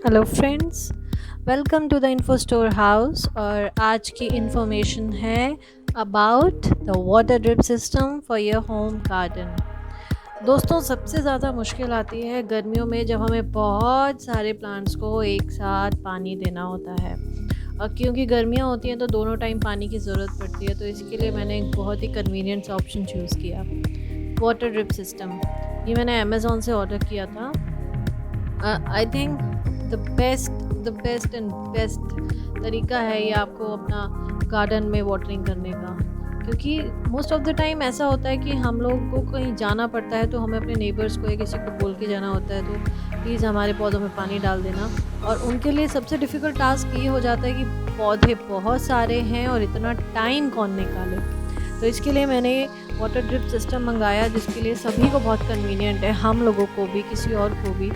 Hello friends, welcome to the info store house. और आज की इन्फॉर्मेशन है about the water drip system for your home garden. दोस्तों, सबसे ज़्यादा मुश्किल आती है गर्मियों में, जब हमें बहुत सारे प्लांट्स को एक साथ पानी देना होता है। और क्योंकि गर्मियाँ होती हैं तो दोनों टाइम पानी की ज़रूरत पड़ती है, तो इसके लिए मैंने एक बहुत ही कन्वीनियंट ऑप्शन चूज़ किया, वाटर ड्रिप सिस्टम। ये मैंने अमेज़ॉन से ऑर्डर किया था। I think the best and best तरीका है ये आपको अपना गार्डन में वाटरिंग करने का। क्योंकि मोस्ट ऑफ द टाइम ऐसा होता है कि हम लोग को कहीं जाना पड़ता है तो हमें अपने नेबर्स को या किसी को बोल के जाना होता है, तो प्लीज़ हमारे पौधों में पानी डाल देना। और उनके लिए सबसे डिफ़िकल्ट टास्क ये हो जाता है कि पौधे बहुत सारे हैं और इतना टाइम कौन निकाले। तो इसके लिए मैंने वाटर ड्रिप सिस्टम मंगाया, जिसके लिए सभी को बहुत कन्वीनियंट है, हम लोगों को भी, किसी और को भी।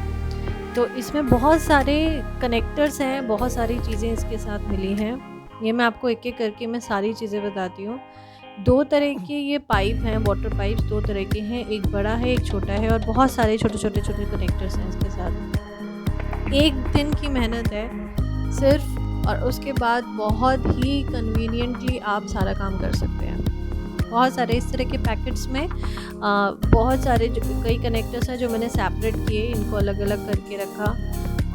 तो इसमें बहुत सारे कनेक्टर्स हैं, बहुत सारी चीज़ें इसके साथ मिली हैं। ये मैं आपको एक-एक करके मैं सारी चीज़ें बताती हूँ। 2 तरह के ये पाइप हैं, वाटर पाइप्स 2 तरह के हैं, एक बड़ा है, एक छोटा है, और बहुत सारे छोटे-छोटे कनेक्टर्स हैं इसके साथ। 1 दिन की मेहनत है सिर्फ़, और उसके बाद बहुत ही कन्वीनिएंटली आप सारा काम कर सकते हैं। बहुत सारे इस तरह के पैकेट्स में बहुत सारे कई कनेक्टर्स हैं जो मैंने सेपरेट किए, इनको अलग-अलग करके रखा।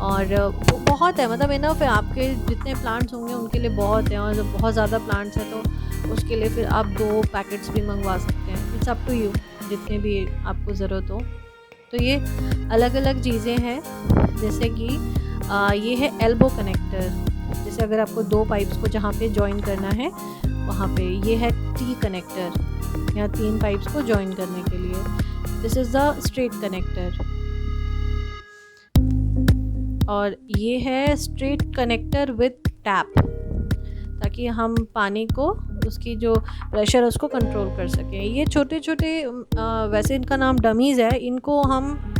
और वो बहुत है, मतलब इनफ है, आपके जितने प्लांट्स होंगे उनके लिए बहुत है। और जब बहुत ज़्यादा प्लांट्स हैं तो उसके लिए फिर आप 2 पैकेट्स भी मंगवा सकते हैं। इट्स अप टू यू, जितने भी आपको ज़रूरत हो। तो ये अलग-अलग चीज़ें हैं, जैसे कि ये है एल्बो कनेक्टर। जैसे अगर आपको 2 पाइप्स को जहाँ पे जॉइन करना है वहाँ पे, ये है टी कनेक्टर, या 3 पाइप्स को जॉइन करने के लिए। This is the straight connector. और ये है स्ट्रेट कनेक्टर विथ टैप, ताकि हम पानी को, उसकी जो प्रेशर है उसको कंट्रोल कर सकें। ये छोटे-छोटे वैसे इनका नाम डमीज़ है, इनको हम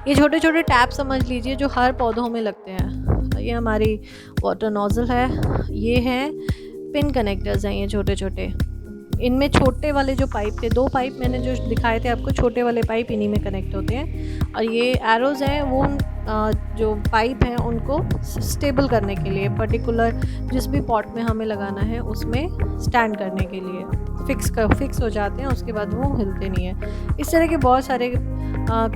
ये छोटे-छोटे टैप समझ लीजिए जो हर पौधों में लगते हैं। ये हमारी वाटर नोज़ल है, ये हैं पिन कनेक्टर्स हैं, ये छोटे-छोटे। इनमें छोटे वाले जो पाइप थे, 2 पाइप मैंने जो दिखाए थे आपको, छोटे वाले पाइप इन्हीं में कनेक्ट होते हैं। और ये एरोज़ हैं, वो जो पाइप हैं उनको स्टेबल करने के लिए, पर्टिकुलर जिस भी पॉट में हमें लगाना है उसमें स्टैंड करने के लिए फिक्स हो जाते हैं, उसके बाद वो हिलते नहीं हैं। इस तरह के बहुत सारे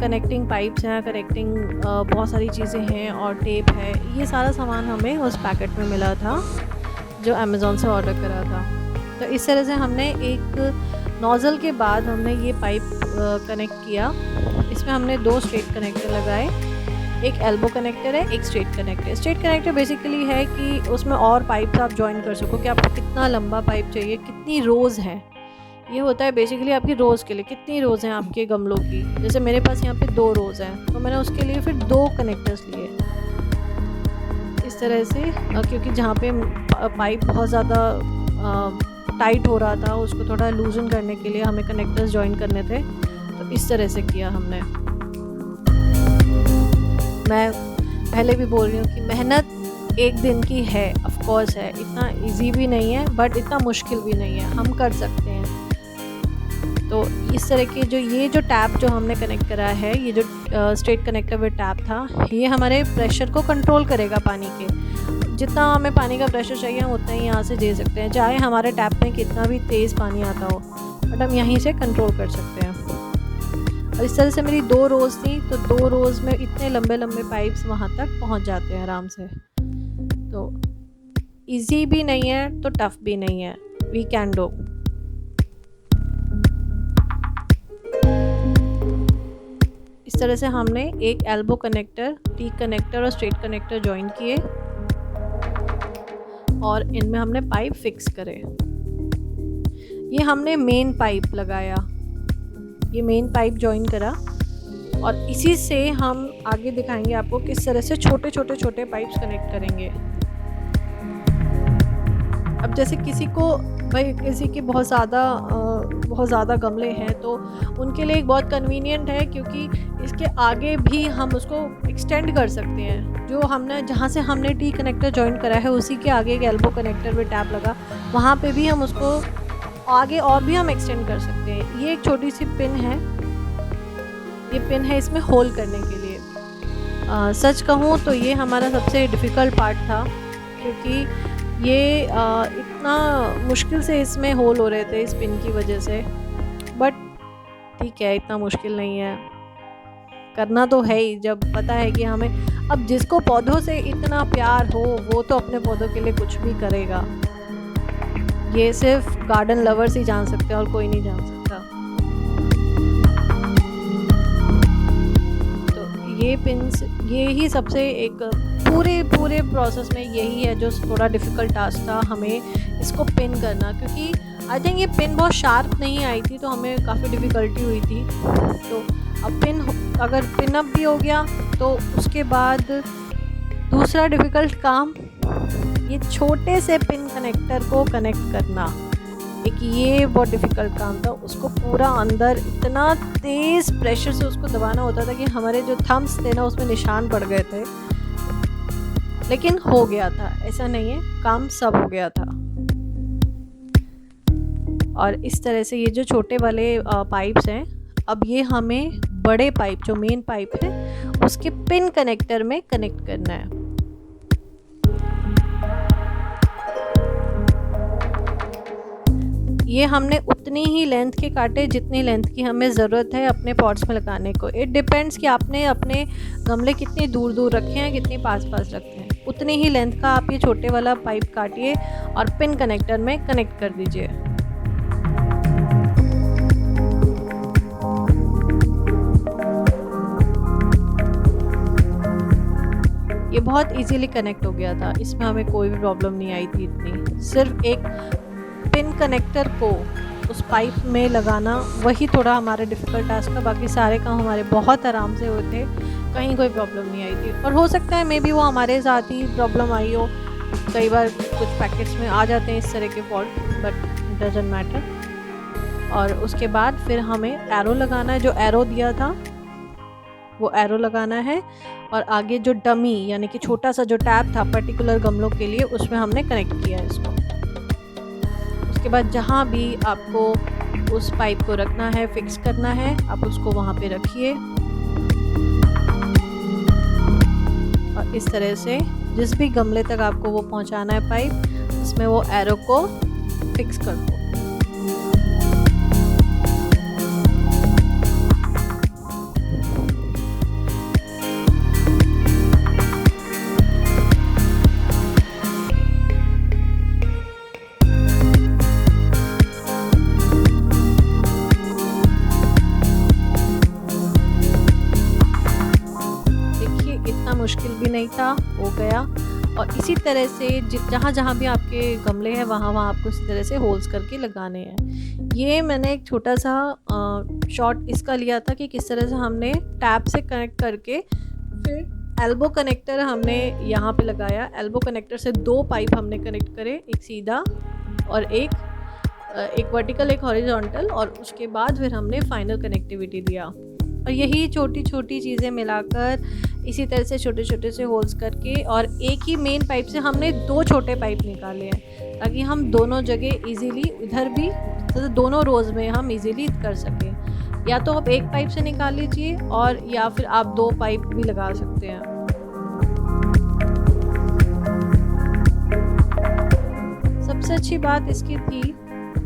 कनेक्टिंग पाइप्स हैं, कनेक्टिंग बहुत सारी चीज़ें हैं, और टेप है। ये सारा सामान हमें उस पैकेट में मिला था जो अमेज़ॉन से ऑर्डर करा था। तो इस तरह से हमने एक नोज़ल के बाद हमने ये पाइप कनेक्ट किया। इसमें हमने 2 स्ट्रेट कनेक्टर लगाए, एक एल्बो कनेक्टर है, एक straight connector. Straight connector basically है कि उसमें और पाइप्स आप जॉइन कर सको कि आपको कितना लंबा पाइप चाहिए, कितनी रोज़ है। ये होता है बेसिकली आपकी रोज़ के लिए, कितनी रोज़ हैं आपके गमलों की। जैसे मेरे पास यहाँ पे 2 रोज़ हैं, तो मैंने उसके लिए फिर 2 कनेक्टर्स लिए इस तरह से, क्योंकि जहाँ पे पाइप बहुत ज़्यादा टाइट हो रहा था, उसको थोड़ा लूज़न करने के लिए हमें कनेक्टर्स जॉइन करने थे। तो इस तरह से किया हमने। मैं पहले भी बोल रही हूँ कि मेहनत 1 दिन की है, ऑफ कोर्स है, इतना इजी भी नहीं है, बट इतना मुश्किल भी नहीं है, हम कर सकते हैं। तो इस तरह के ये जो टैप जो हमने कनेक्ट करा है, ये जो स्ट्रेट कनेक्टर विद टैप था, ये हमारे प्रेशर को कंट्रोल करेगा पानी के। जितना हमें पानी का प्रेशर चाहिए हम उतना ही यहाँ से दे सकते हैं, चाहे हमारे टैप में कितना भी तेज़ पानी आता हो, बट हम यहीं से कंट्रोल कर सकते हैं। और इस तरह से मेरी 2 रोज़ थी, तो 2 रोज़ में इतने लंबे पाइप्स वहाँ तक पहुँच जाते हैं आराम से। तो ईज़ी भी नहीं है तो टफ़ भी नहीं है, वी कैन डू। इस तरह से हमने एक एल्बो कनेक्टर, टी कनेक्टर और स्ट्रेट कनेक्टर जॉइन किए, और इनमें हमने पाइप फिक्स करे। ये हमने मेन पाइप लगाया, ये मेन पाइप जॉइन करा, और इसी से हम आगे दिखाएंगे आपको किस तरह से छोटे पाइप्स कनेक्ट करेंगे। अब जैसे किसी के बहुत ज़्यादा गमले हैं, तो उनके लिए एक बहुत कन्वीनियंट है, क्योंकि इसके आगे भी हम उसको एक्सटेंड कर सकते हैं। जहाँ से हमने टी कनेक्टर जॉइन करा है उसी के आगे एक एल्बो कनेक्टर में टैप लगा, वहाँ पे भी हम उसको आगे और भी हम एक्सटेंड कर सकते हैं। ये एक छोटी सी पिन है, ये पिन है इसमें होल करने के लिए। सच कहूँ तो ये हमारा सबसे डिफ़िकल्ट पार्ट था, क्योंकि ये इतना मुश्किल से इसमें होल हो रहे थे इस पिन की वजह से। बट ठीक है, इतना मुश्किल नहीं है, करना तो है ही। जब पता है कि हमें, अब जिसको पौधों से इतना प्यार हो वो तो अपने पौधों के लिए कुछ भी करेगा। ये सिर्फ गार्डन लवर्स ही जान सकते हैं और कोई नहीं जान सकता। तो ये पिन्स, ये ही सबसे एक पूरे प्रोसेस में यही है जो थोड़ा डिफ़िकल्ट टास्क था हमें इसको पिन करना, क्योंकि आई थिंक ये पिन बहुत शार्प नहीं आई थी तो हमें काफ़ी डिफ़िकल्टी हुई थी। तो अब अगर पिन अप भी हो गया तो उसके बाद दूसरा डिफ़िकल्ट काम, ये छोटे से पिन कनेक्टर को कनेक्ट करना, एक ये बहुत डिफ़िकल्ट काम था। उसको पूरा अंदर इतना तेज़ प्रेशर से उसको दबाना होता था कि हमारे जो थम्स थे ना उसमें निशान पड़ गए थे, लेकिन हो गया था, ऐसा नहीं है, काम सब हो गया था। और इस तरह से ये जो छोटे वाले पाइप्स हैं, अब ये हमें बड़े पाइप, जो मेन पाइप है, उसके पिन कनेक्टर में कनेक्ट करना है। ये हमने उतनी ही लेंथ के काटे जितनी लेंथ की हमें ज़रूरत है अपने पॉट्स में लगाने को। इट डिपेंड्स कि आपने अपने गमले कितनी दूर दूर रखे हैं, कितनी पास पास रखे हैं, उतनी ही लेंथ का आप ये छोटे वाला पाइप काटिए और पिन कनेक्टर में कनेक्ट कर दीजिए। ये बहुत इजीली कनेक्ट हो गया था, इसमें हमें कोई भी प्रॉब्लम नहीं आई थी इतनी। सिर्फ एक पिन कनेक्टर को उस पाइप में लगाना, वही थोड़ा हमारा डिफ़िकल्ट टास्क था। बाकी सारे काम हमारे बहुत आराम से हुए थे, कहीं कोई प्रॉब्लम नहीं आई थी। और हो सकता है मे बी वो हमारे साथ ही प्रॉब्लम आई हो, कई बार कुछ पैकेट्स में आ जाते हैं इस तरह के fault, but it doesn't matter. और उसके बाद फिर हमें एरो लगाना है, जो एरो दिया था वो एरो लगाना है, और आगे जो डमी यानी कि छोटा सा जो टैप था पर्टिकुलर गमलों के लिए, उसमें हमने कनेक्ट किया है इसको। उसके बाद जहाँ भी आपको उस पाइप को रखना है, फिक्स करना है, आप उसको वहाँ पे रखिए। और इस तरह से जिस भी गमले तक आपको वो पहुँचाना है पाइप, उसमें वो एरो को फिक्स कर दो। मुश्किल भी नहीं था, हो गया। और इसी तरह से जहाँ जहाँ भी आपके गमले हैं वहाँ आपको इसी तरह से होल्स करके लगाने हैं। ये मैंने एक छोटा सा शॉट इसका लिया था कि किस तरह से हमने टैप से कनेक्ट करके फिर एल्बो कनेक्टर हमने यहाँ पे लगाया। एल्बो कनेक्टर से 2 पाइप हमने कनेक्ट करे, एक सीधा और एक वर्टिकल, एक हॉरिजॉन्टल, और उसके बाद फिर हमने फाइनल कनेक्टिविटी दिया। और यही छोटी छोटी चीज़ें मिलाकर इसी तरह से छोटे छोटे से होल्स करके, और एक ही मेन पाइप से हमने 2 छोटे पाइप निकाले हैं ताकि हम दोनों जगह इजीली, इधर भी तो दोनों रोज़ में हम इजीली कर सकें। या तो आप एक पाइप से निकाल लीजिए, और या फिर आप 2 पाइप भी लगा सकते हैं। सबसे अच्छी बात इसकी थी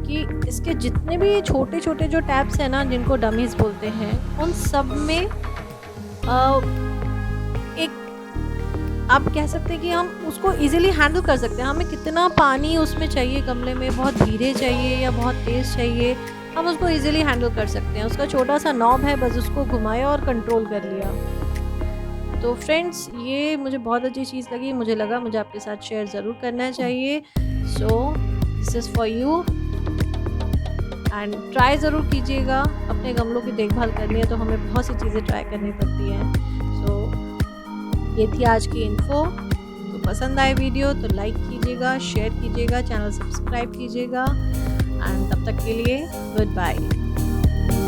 कि इसके जितने भी छोटे छोटे जो टैप्स हैं ना, जिनको डमीज बोलते हैं, उन सब में एक आप कह सकते हैं कि हम उसको इजीली हैंडल कर सकते हैं। हमें कितना पानी उसमें चाहिए गमले में, बहुत धीरे चाहिए या बहुत तेज़ चाहिए, हम उसको इजीली हैंडल कर सकते हैं। उसका छोटा सा नॉब है, बस उसको घुमाया और कंट्रोल कर लिया। तो फ्रेंड्स, ये मुझे बहुत अच्छी चीज़ लगी, मुझे लगा मुझे आपके साथ शेयर ज़रूर करना चाहिए। So this is for you, and try ज़रूर कीजिएगा। अपने गमलों की देखभाल करनी है तो हमें बहुत सी चीज़ें ट्राई करनी पड़ती हैं। सो ये थी आज की इन्फो। तो पसंद आए वीडियो तो लाइक कीजिएगा, शेयर कीजिएगा, चैनल सब्सक्राइब कीजिएगा, एंड तब तक के लिए गुड बाय।